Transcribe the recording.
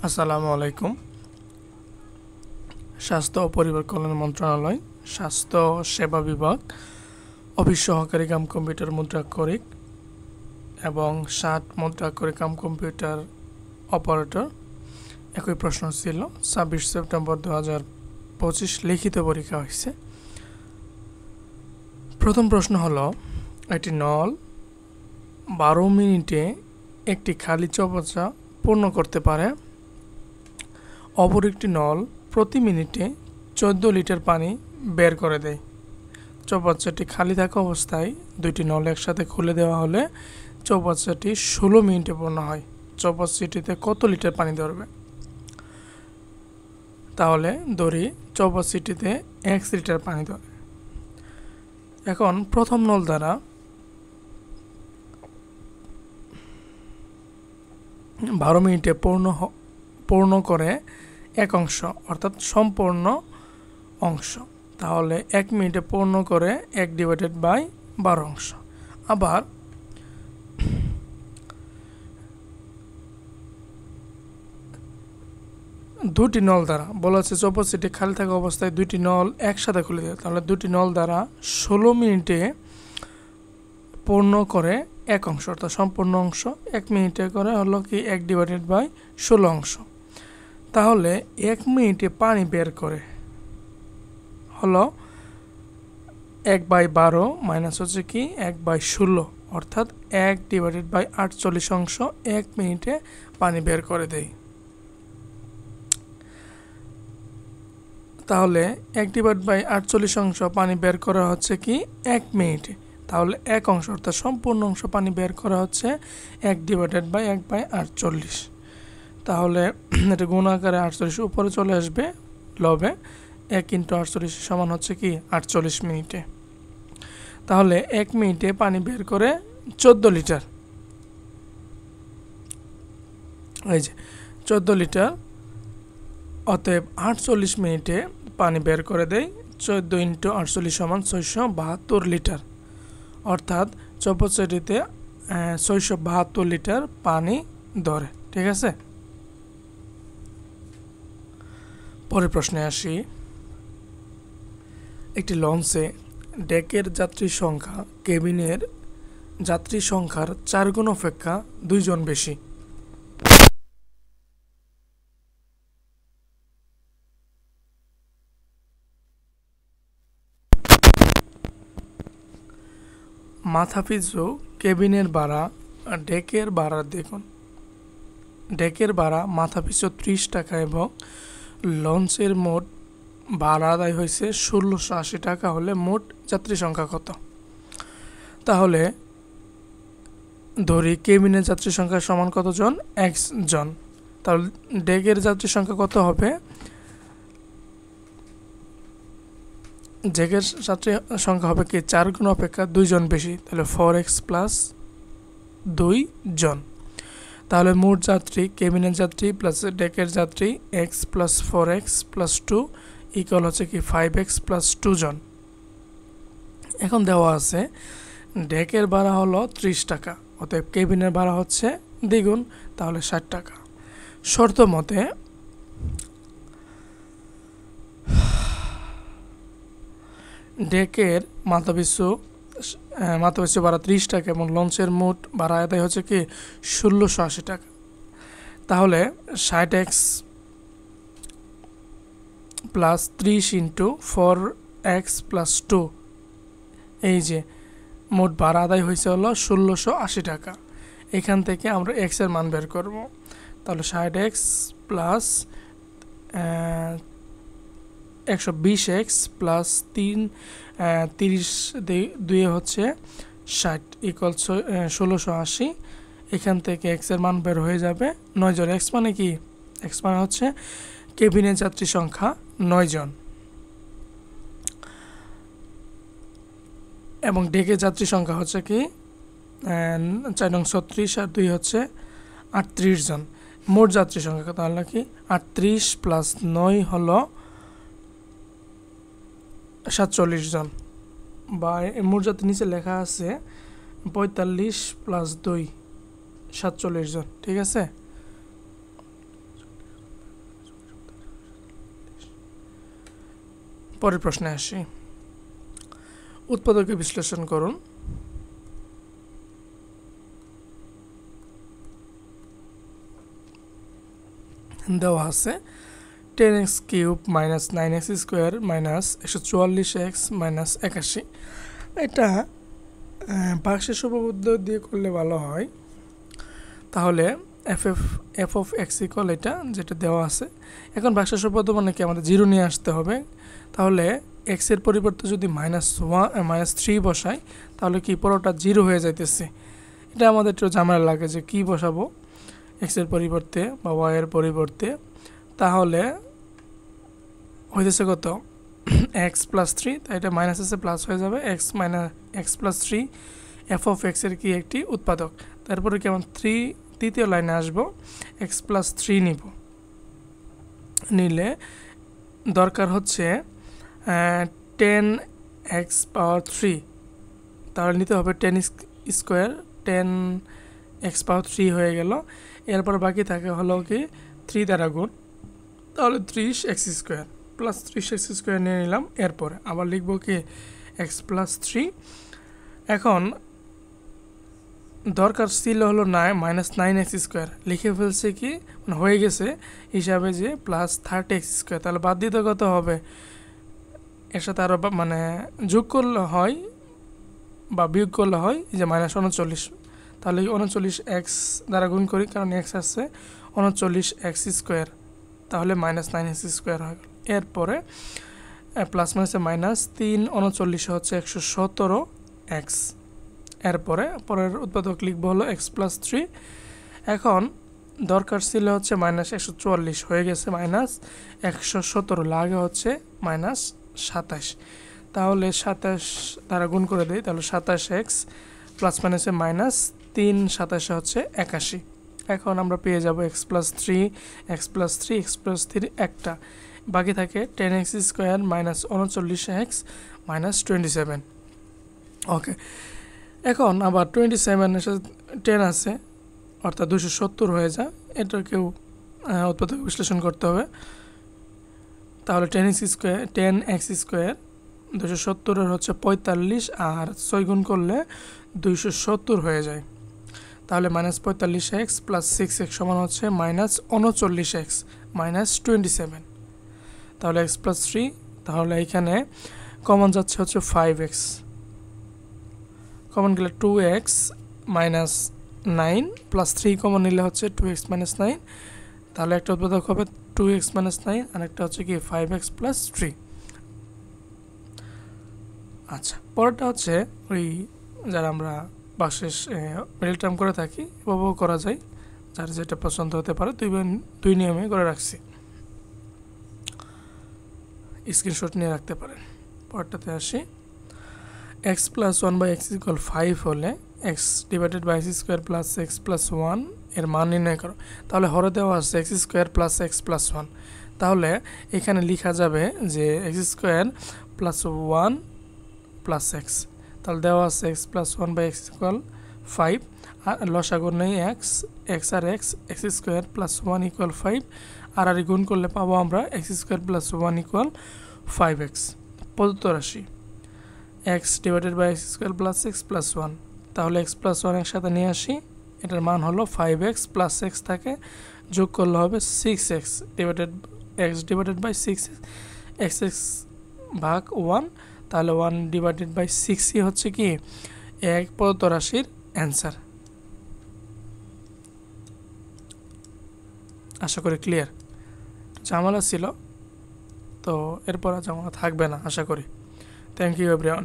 আসসালামু আলাইকুম। স্বাস্থ্য ও পরিবার কল্যাণ মন্ত্রণালয়, স্বাস্থ্য সেবা বিভাগ, অফিস সহকারী কাম কম্পিউটার মুদ্রাক্ষরিক এবং 60 মুদ্রাক্ষরিক কাম কম্পিউটার অপারেটর একই প্রশ্ন ছিল। 26 সেপ্টেম্বর 2025 লিখিত পরীক্ষা হয়েছে। প্রথম প্রশ্ন হলো, একটি নল 12 মিনিটে একটি খালি চৌবাচ্চা পূর্ণ করতে পারে। অপর একটি নল প্রতি মিনিটে 14 লিটার পানি বের করে দেয়। চৌবাচ্চাটি খালি থাকা অবস্থায় দুইটি নল একসাথে খুলে দেওয়া হলে চৌবাচ্চাটি 16 মিনিটে পূর্ণ হয়। চৌবাচ্চাটিতে কত লিটার পানি ধরবে? তাহলে ধরি চৌবাচ্চাটিতে 1 লিটার পানি ধরে। এখন প্রথম নল দ্বারা 12 মিনিটে পূর্ণ করে এক অংশ, অর্থাৎ সম্পূর্ণ অংশ। তাহলে 1 মিনিটে পূর্ণ করে 1/12 অংশ। আবার দুটি নল দ্বারা বলা হচ্ছে চৌবাচ্চাটি খালি থাকা অবস্থায় দুইটি নল একসাথে খুলে দেয়। তাহলে দুটি নল দ্বারা 16 মিনিটে পূর্ণ করে এক অংশ, অর্থাৎ সম্পূর্ণ অংশ। 1 মিনিটে করে হলো কি 1/16 অংশ। তাহলে 1 মিনিটে পানি বের করে হলো 1/12 মাইনাস হচ্ছে কি 1/16, অর্থাৎ 1/48 অংশ 1 মিনিটে পানি বের করে দেয়। তাহলে 1/48 অংশ পানি বের করা হচ্ছে কি 1 মিনিটে। তাহলে 1 অংশ, অর্থাৎ সম্পূর্ণ অংশ পানি বের করা হচ্ছে 1/1/48। তাহলে এটা গুণ আকারে 48 উপরে চলে আসবে লবে। 1 × 48 সমান হচ্ছে কি 48 মিনিটে। তাহলে 1 মিনিটে পানি বের করে 14 লিটার। এই যে 14 লিটার, অতএব 48 মিনিটে পানি বের করে দেয়। 14 × 48 সমান 672 লিটার, অর্থাৎ চৌবাচ্চাটিতে 672 লিটার পানি ধরে। ঠিক আছে, পরের প্রশ্নে আসি। একটি লঞ্চে ডেকের যাত্রীর সংখ্যা কেবিনের যাত্রী সংখ্যার 4 গুণ অপেক্ষা 2 জন বেশি। মাথাপিছু কেবিনের ভাড়া ডেকের ভাড়া দেখুন। ডেকের ভাড়া মাথাপিছু 30 টাকা এবং লঞ্চের মোট ভাড়া আদায় হয়েছে 1680 টাকা হলে মোট যাত্রী সংখ্যা কত? তাহলে ধরি কেবিনের যাত্রী সংখ্যা সমান কত জন? 1 জন। তাহলে ডেকের যাত্রী সংখ্যা কত হবে? ডেকের যাত্রী সংখ্যা হবে কি 4 গুণ অপেক্ষা 2 জন বেশি। তাহলে 4x + 2 জন। তাহলে মোট যাত্রী কেবিনের যাত্রী প্লাস ডেকের যাত্রী x + 4x + 2 ইকুয়াল হচ্ছে কি 5x + 2 জন। এখন দেওয়া আছে ডেকের ভাড়া হলো 30 টাকা, অতএব কেবিনের ভাড়া হচ্ছে দ্বিগুণ, তাহলে 60 টাকা। শর্ত মতে ডেকের মাথাপিছু ভাড়া 30 টাকা এবং লঞ্চের মোট ভাড়া আদায় হচ্ছে কি 1680 টাকা। তাহলে 60x + 30 × 4x + 2, এই যে মোট ভাড়া আদায় হয়েছে হলো 1680 টাকা। এখান থেকে আমরা x এর মান বের করব। তাহলে 60x + 120x + 30 2 হচ্ছে 60 ইকুয়াল 1680। এখান থেকে x এর মান বের হয়ে যাবে 9 জন। x মানে কি? x মানে হচ্ছে কেবিনের যাত্রী সংখ্যা 9 জন এবং ডেকের যাত্রী সংখ্যা হচ্ছে কি 4 নং 36 আর 2 হচ্ছে 38 জন। মোট যাত্রী সংখ্যা তাহলে কি 38 + 9 হলো 47 জন, বা মোট যাত্রী নিচে লেখা আছে 45 + 2 47 জন। ঠিক আছে, পরের প্রশ্নে আসি। উৎপাদকে বিশ্লেষণ করুন। দেওয়া আছে 10x cube minus 9x square minus 144x minus 81। এটা ভাগশেষ উপপাদ্য দিয়ে করলে ভালো হয়। তাহলে এফ অফ এক্স ইকুয়াল এটা যেটা দেওয়া আছে। এখন ভাগশেষ উপপাদ্য মানে কি, আমাদের জিরো নিয়ে আসতে হবে। তাহলে এক্স এর পরিবর্তে যদি -3 বসাই তাহলে কি পুরোটা জিরো হয়ে যাইতেছে। এটা আমাদের একটু ঝামেলা লাগে যে কি বসাবো এক্স এর পরিবর্তে বা ওয়াই এর পরিবর্তে। তাহলে হইতেছে কত, এক্স প্লাস 3, তাই এটা মাইনাস আছে প্লাস হয়ে যাবে, x plus 3 F of x এর কি একটি উৎপাদক। তারপরে কেমন তৃতীয় লাইনে আসবো, এক্স প্লাস 3 নিলে দরকার হচ্ছে 10x পাওয়ার 3, তাহলে নিতে হবে 10 স্কোয়ার, 10x পাওয়ার 3 হয়ে গেল। এরপর বাকি থাকে হলো কি 3 দ্বারা গুণ, তাহলে 30x square plus 30x square নিয়ে নিলাম। এরপরে আবার লিখবো কি এক্স প্লাস 3। এখন দরকার ছিল হলো -9x স্কোয়ার, লিখে ফেলছে কি মানে হয়ে গেছে হিসাবে যে প্লাস 30x স্কোয়ার। তাহলে বাদ দিতে কত হবে, এর সাথে আরও মানে যোগ করলে হয় বা বিয়োগ করলে হয় যে -39। তাহলে 39x দ্বারা গুণ করি, কারণ এক্স আছে 39x স্কোয়ার, তাহলে -9x স্কোয়ার হয়ে গেল। এরপরে প্লাস মাইনাসে -3 39 হচ্ছে 117x। এরপরে পরের উৎপাদক লিখবো হলো এক্স প্লাস 3। এখন দরকার ছিল হচ্ছে -144, হয়ে গেছে -117, লাগে হচ্ছে -27। তাহলে 27 দ্বারা গুণ করে দেয়, তাহলে 27x প্লাস মাইনাসে -3 27 হচ্ছে 81। এখন আমরা পেয়ে যাব এক্স প্লাস 3 এক্স প্লাস 3 একটা, বাকি থাকে 10x square minus 39x minus 27। ওকে, এখন আবার 27 এর সাথে 10 আছে, অর্থাৎ 270 হয়ে যায়। এটাকেও উৎপাদক বিশ্লেষণ করতে হবে। তাহলে 10x স্কোয়ার 270 হচ্ছে 45, আর 6 গুণ করলে 270 হয়ে যায়। তাহলে -45x প্লাস 6x সমান হচ্ছে -39x মাইনাস 27। তাহলে x প্লাস 3, তাহলে এখানে কমন যাচ্ছে হচ্ছে 5x, কমন গেলে 2x মাইনাস 9 প্লাস 3 কমন নিলে হচ্ছে 2x মাইনাস 9। তাহলে একটা উৎপাদক হবে 2x মাইনাস 9, আর একটা হচ্ছে কি 5x প্লাস 3। আচ্ছা, পরেরটা হচ্ছে ওই যারা আমরা ভাগশেষ মিডল টার্ম করে থাকি, এভাবেও করা যায়, যার যেটা পছন্দ হতে পারে। দুই নিয়মে করে রাখছি, স্ক্রিনশট নিয়ে রাখতে পারেন। পরেরটাতে আসি, x প্লাস 1/x ইকুয়াল 5 হলে x divided by x square plus x plus 1 এর মান নির্ণয় করো। তাহলে হরে দেওয়া আছে x square plus x plus 1, তাহলে এখানে লেখা যাবে যে x square plus 1 plus x। তাহলে দেওয়া আছে x প্লাস 1/x ইকুয়াল 5, আর লসাগু নেই x আর x স্কোয়ার প্লাস 1 ইকুয়াল 5, আর গুণ করলে পাবো আমরা x square plus 1 equal 5x। প্রদত্ত রাশি x divided by x square plus x plus 1, তাহলে x প্লাস 1 একসাথে নিয়ে আসি, এটার মান হলো 5x প্লাস x থাকে, যোগ করলে হবে 6x ডিভাইডেড বাই 6x ভাগ 1, তাহলে 1 ডিভাইডেড বাই 6ই হচ্ছে কি এক প্রদত্ত রাশির অ্যান্সার। আশা করি ক্লিয়ার। ঝামেলা ছিল তো, এরপর আর ঝামেলা থাকবে না আশা করি। Thank you everyone.